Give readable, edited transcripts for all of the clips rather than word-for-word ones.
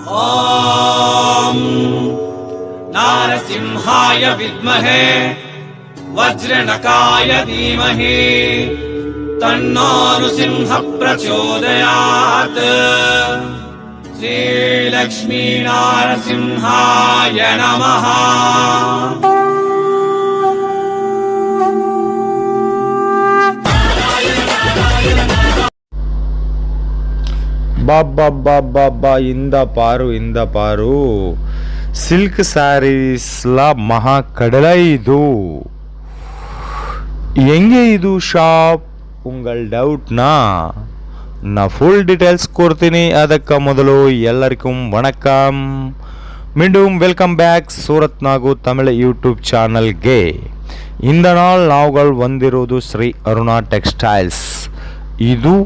ॐ नारसिंहाय विद्महे वज्रनकाय धीमहि तन्नो नृसिंहः प्रचोदयात्। श्रीलक्ष्मी नारसिंहाय नमः। ಬಾಬಾ ಇಂದ ಪಾರು ಸಿಲ್ಕ್ ಸ್ಯಾರೀಸ್ಲ ಮಹಾ ಕಡಲ ಇದು. ಹೆಂಗೆ ಇದು ಶಾಪ್ ಉಂಗಲ್ ಡೌಟ್ನಾ நான் ஃபுல் டீட்டெயில்ஸ் கொடுத்தேனே. ಅದಕ್ಕೆ ಮೊದಲು ಎಲ್ಲರಿಗೂ வணக்கம். மீண்டும் welcome back Surat Nagu Tamil YouTube சேனல்ಗೆ. இந்த நாள் நாவுகள் வந்திರೋದು ஸ்ரீ அருணா டெக்ஸ்டைல்ஸ். இது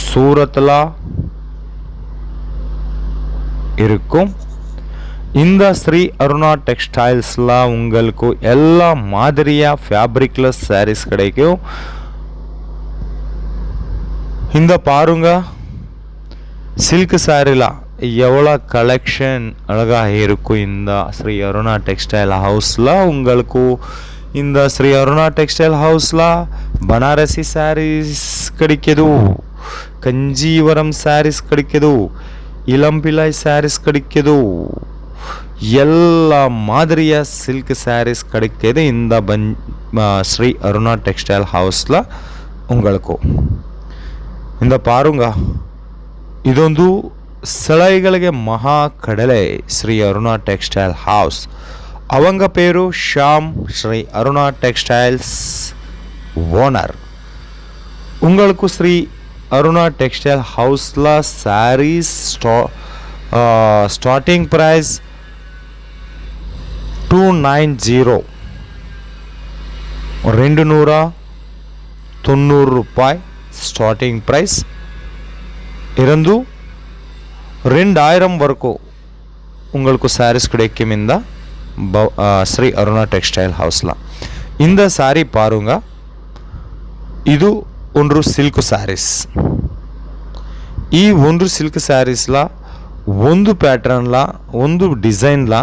சூரத்தில் இருக்கும். இந்த ஸ்ரீ அருணா டெக்ஸ்டைல்ஸில் உங்களுக்கு எல்லா மாதிரியாக ஃபேப்ரிக்கில் சாரீஸ் கிடைக்கும். இந்த பாருங்க சில்க் சாரியில் எவ்வளோ கலெக்ஷன் அழகாக இருக்கும். இந்த ஸ்ரீ அருணா டெக்ஸ்டைல் ஹவுஸில் உங்களுக்கு இந்த ஸ்ரீ அருணா டெக்ஸ்டைல் ஹவுஸில் பனாரசி சாரீஸ் கிடைக்கிது, ಕಂಜೀವರಂ ಸ್ಯಾರೀಸ್ கிடைக்குது, இளம்பிள்ளை ಸ್ಯಾರೀಸ್ கிடைக்குது, ಎಲ್ಲ மாதிரிய சில்க் ಸ್ಯಾರೀஸ் கிடைக்குது இந்த ஸ்ரீ அருணா டெக்ஸ்டைல் ஹவுஸில் உங்களுக்கு. இந்த பாருங்க ಇದೊಂದು ಸೆಳೆಗಳಿಗೆ ಮಹಾ ಕಡಲೆ ಶ್ರೀ ಅರುಣಾ ಟೆಕ್ಸ್ಟೈಲ್ ಹೌಸ್. ಅವಂಗ ಪೇರು ಶ್ಯಾಮ್, ಶ್ರೀ ಅರುಣಾ ಟೆಕ್ಸ್ಟೈಲ್ಸ್ ಓನರ್. உங்களுக்கு ஸ்ரீ அருணா டெக்ஸ்டைல் ஹவுஸில் சாரீஸ் ஸ்டார்டிங் ப்ரைஸ் 290 290 ರೂಪಾಯಿ ಸ್ಟಾರ್ಟಿಂಗ್ ಪ್ರೈಸ್ இருந்து 2000 வரைக்கும் உங்களுக்கு சாரீஸ் கிடைக்கும் இந்த ஸ்ரீ அருணா டெக்ஸ்டைல் ஹவுஸில். இந்த சாரி பாருங்க, ಇದು ಒಂದು ಸಿಲ್ಕ್ ಸ್ಯಾರೀಸ್. ಈ ಒಂದು ಸಿಲ್ಕ್ ಸ್ಯಾರೀಸ್ಲ ಒಂದು ಪ್ಯಾಟ್ರನ್ಲ ಒಂದು ಡಿಸೈನ್ಲ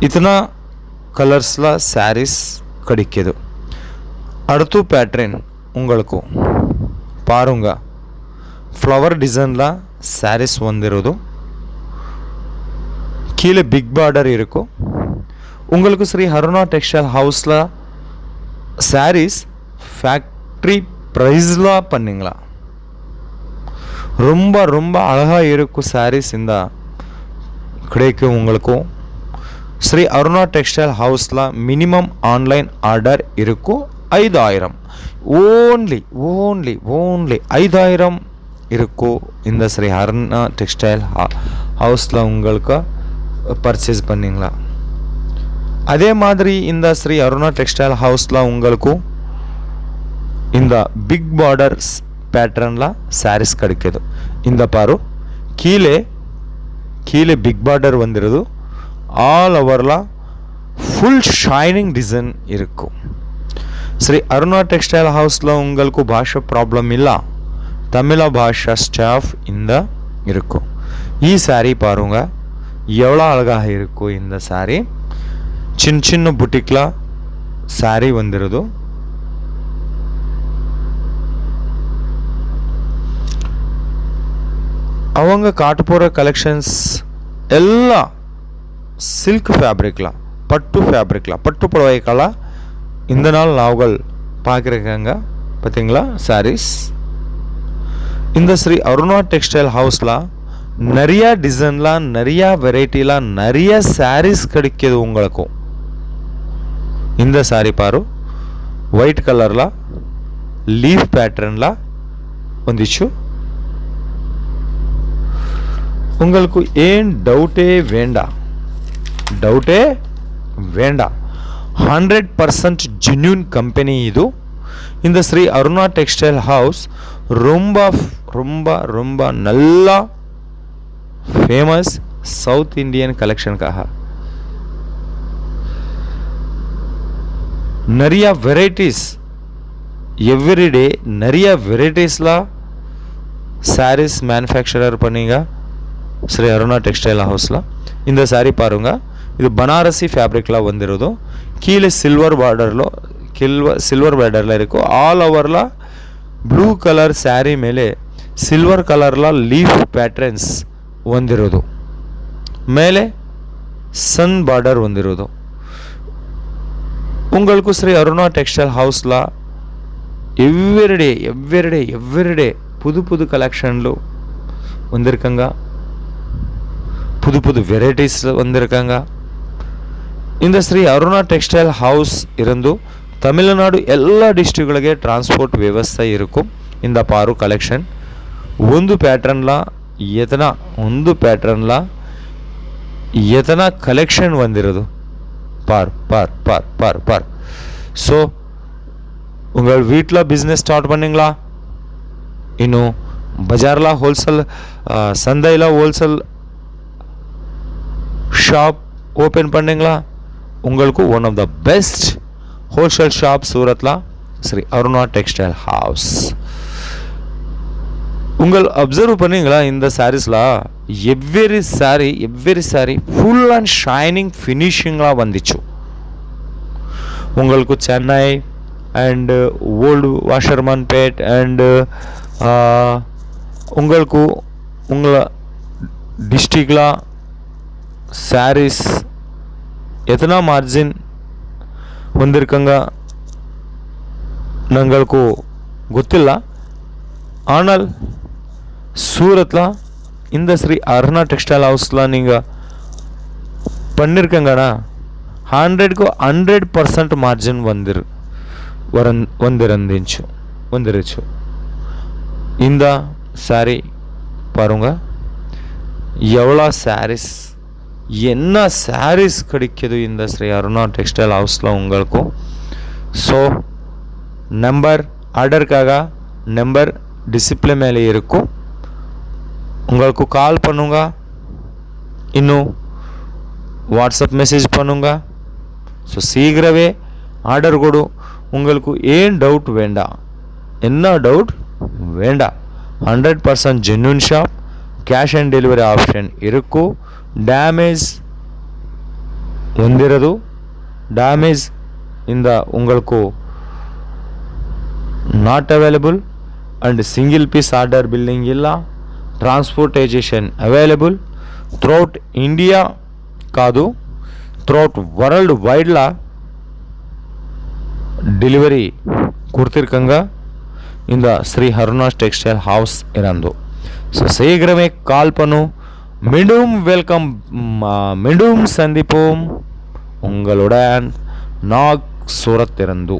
इतना கலர்ஸ்ல சாரீஸ் கிடைக்குது. அடுத்து பேட்டர்ன் உங்களுக்கு பாருங்க, ஃப்ளவர் டிசைன்ல சாரீஸ் வந்திருது. கீழே பிக் பார்டர் இருக்கும். உங்களுக்கு ஸ்ரீ அருணா டெக்ஸ்டைல் ஹவுஸில் சாரீஸ் ஃபேக்ட்ரி ப்ரைஸில் பண்ணிங்களா ரொம்ப ரொம்ப அழகாக இருக்கும் சாரீஸ் இந்த கிடைக்கும் உங்களுக்கும். ஸ்ரீ அருணா டெக்ஸ்டைல் ஹவுஸில் மினிமம் ஆன்லைன் ஆர்டர் இருக்கும் 5000. ஓன்லி 5000 இருக்கும் இந்த ஸ்ரீ அருணா டெக்ஸ்டைல் ஹவுஸில் உங்களுக்கு பர்ச்சேஸ் பண்ணிங்களா. அதே மாதிரி இந்த ஸ்ரீ அருணா டெக்ஸ்டைல் ஹவுஸில் உங்களுக்கு இந்த பிக் பார்டர்ஸ் பேட்டர்னில் சாரீஸ் கிடைக்குது. இந்த பாரு கீழே பிக் பார்டர் வந்துடுது. ஆல் ஓவரில் ஃபுல் ஷைனிங் டிசைன் இருக்கும். ஸ்ரீ அருணா டெக்ஸ்டைல் ஹவுஸில் உங்களுக்கு பாஷை ப்ராப்ளம் இல்லை, தமிழ பாஷா ஸ்டாஃப் இந்த இருக்கும். சாரி பாருங்க எவ்வளோ அழகாக இருக்கும். இந்த சாரி சின்ன புட்டிக்கில் சாரி வந்துடுது. அவங்க காட்டு போகிற கலெக்ஷன்ஸ் எல்லாம் சில்க் ஃபேப்ரிக்லாம், பட்டு ஃபேப்ரிக்லாம், பட்டு புடவைக்கெல்லாம் இந்த நாள் நாவல் பார்க்குறக்காங்க பார்த்தீங்களா சாரீஸ். இந்த ஸ்ரீ அருணா டெக்ஸ்டைல் ஹவுஸில் நிறையா டிசைன்லாம், நிறையா வெரைட்டிலாம், நிறைய சாரீஸ் கிடைக்கிது உங்களுக்கும். இந்த சாரி பாரு, ஒயிட் கலரில் லீஃப் பேட்டர்னில் வந்துச்சு. உங்களுக்கு ஏன் டவுட்டே வேண்டாம் 100% ஜென்யூன் கம்பெனி இது. இந்த ஸ்ரீ அருணா டெக்ஸ்டைல் ஹவுஸ் ரொம்ப ரொம்ப ரொம்ப நல்லா ஃபேமஸ் சவுத் இண்டியன் கலெக்ஷனுக்காக. நிறைய வெரைட்டிஸ் எவ்ரிடே நிறைய வெரைட்டிஸில் சாரீஸ் மேனுஃபேக்சரர் பண்ணிங்க ஸ்ரீ அருணா டெக்ஸ்டைல் ஹவுஸில். இந்த சாரீ பாருங்க, இது பனாரசி ஃபேப்ரிக்கில் வந்துರೋದು. கீழே சில்வர் பார்டரில் இருக்கும். ಆಲ್ ಓವರ್ಲ ಬ್ಲೂ ಕಲರ್ ಸ್ಯಾರಿ ಮೇಲೆ ಸಿಲ್ವರ್ ಕಲರ್ಲ ಲೀಫ್ ಪ್ಯಾಟ್ರನ್ಸ್ ಹೊಂದಿರೋದು, ಮೇಲೆ ಸನ್ ಬಾರ್ಡರ್ ಹೊಂದಿರೋದು. உங்களுக்கு ஸ்ரீ அருணா டெக்ஸ்டைல் ஹவுஸில் எவ்ரிடே புது கலெக்ஷன்లు வந்திருக்காங்க, புது வெரைட்டிஸ் வந்திருக்காங்க. இந்த ஸ்ரீ அருணா ಟೆಕ್ಸ್ಟೈಲ್ ಹೌಸ್ ಇರಂದು ತಮಿಳುನಾಡು ಎಲ್ಲ ಡಿಸ್ಟ್ರಿಕ್ಟ್ಗಳಿಗೆ ಟ್ರಾನ್ಸ್ಪೋರ್ಟ್ ವ್ಯವಸ್ಥೆ இருக்கும். இந்த பாரு கலெக்ஷன் ಒಂದು ಪ್ಯಾಟ್ರನ್ಲ ಎತನ ಕಲೆಕ್ಷನ್ ಬಂದಿರೋದು. பார். ஸோ உங்கள் வீட்டில் பிஸ்னஸ் ஸ்டார்ட் பண்ணிங்களா, இன்னும் பஜாரில் ஹோல்சேல் சந்தையில் ஹோல்சேல் ஷாப் ஓப்பன் பண்ணிங்களா, உங்களுக்கு one of the best wholesale shop சூரத்தில் ஸ்ரீ அருணா டெக்ஸ்டைல் ஹவுஸ். உங்கள் அப்சர்வ் பண்ணீங்களா, இந்த சாரீஸில் every sari full and shining ஃபினிஷிங்காக வந்துச்சு. உங்களுக்கு Chennai and old Washermanpet and உங்களுக்கு உங்களை டிஸ்ட்ரிக்டில் சாரீஸ் எத்தனை மார்ஜின் வந்திருக்காங்க நங்களுக்கு ಗೊತ್ತಿಲ್ಲ. ஆனால் சூரத்தில் இந்த ஸ்ரீ அருணா டெக்ஸ்டைல் ஹவுஸில் நீங்கள் பண்ணியிருக்கங்கண்ணா 100க்கு 100% மார்ஜின் வந்துருச்சு. இந்த சாரி பாருங்க, எவ்வளோ சாரீஸ், என்ன சாரீஸ் கிடைக்குது இந்த ஸ்ரீ அருணா டெக்ஸ்டைல் ஹவுஸில் உங்களுக்கும். ஸோ நம்பர் ஆர்டருக்காக நம்பர் டிஸ்பிளே மேலே இருக்கும், உங்களுக்கு கால் பண்ணுங்க, இன்னும் வாட்ஸ்அப் மெசேஜ் பண்ணுங்க. ஸோ சீக்கிரமே ஆர்டர் கொடு. உங்களுக்கு ஏன் டவுட் வேண்டாம், என்ன டவுட் வேண்டாம். 100% genuine shop, cash on delivery option இருக்கும். ಡ್ಯಾಮೇಜ್ ಹೊಂದಿರೋದು, ಡ್ಯಾಮೇಜ್ ಇಂದ உங்களுக்கு not available and single piece order billing ಇಲ್ಲ. ಟ್ರಾನ್ಸ್ಪೋರ್ಟೇಷನ್ ಅವೈಲೇಬಲ್ ಥ್ರೂಔಟ್ ಇಂಡಿಯಾ కాదు, ಥ್ರೂಔಟ್ ವರ್ಲ್ಡ್ ವೈಡ್ಲ ಡೆಲಿವರಿ ಕೊಡ್ತಿರ್ಕಂಗ இந்த ஸ்ரீ அருணா டெக்ஸ்டைல் ஹவுஸ் இறந்து. ஸோ சீக்கிரமே கால் பண்ணு. மீண்டும் சந்திப்போம். உங்களுடன் நாக் சூரத் இறந்து.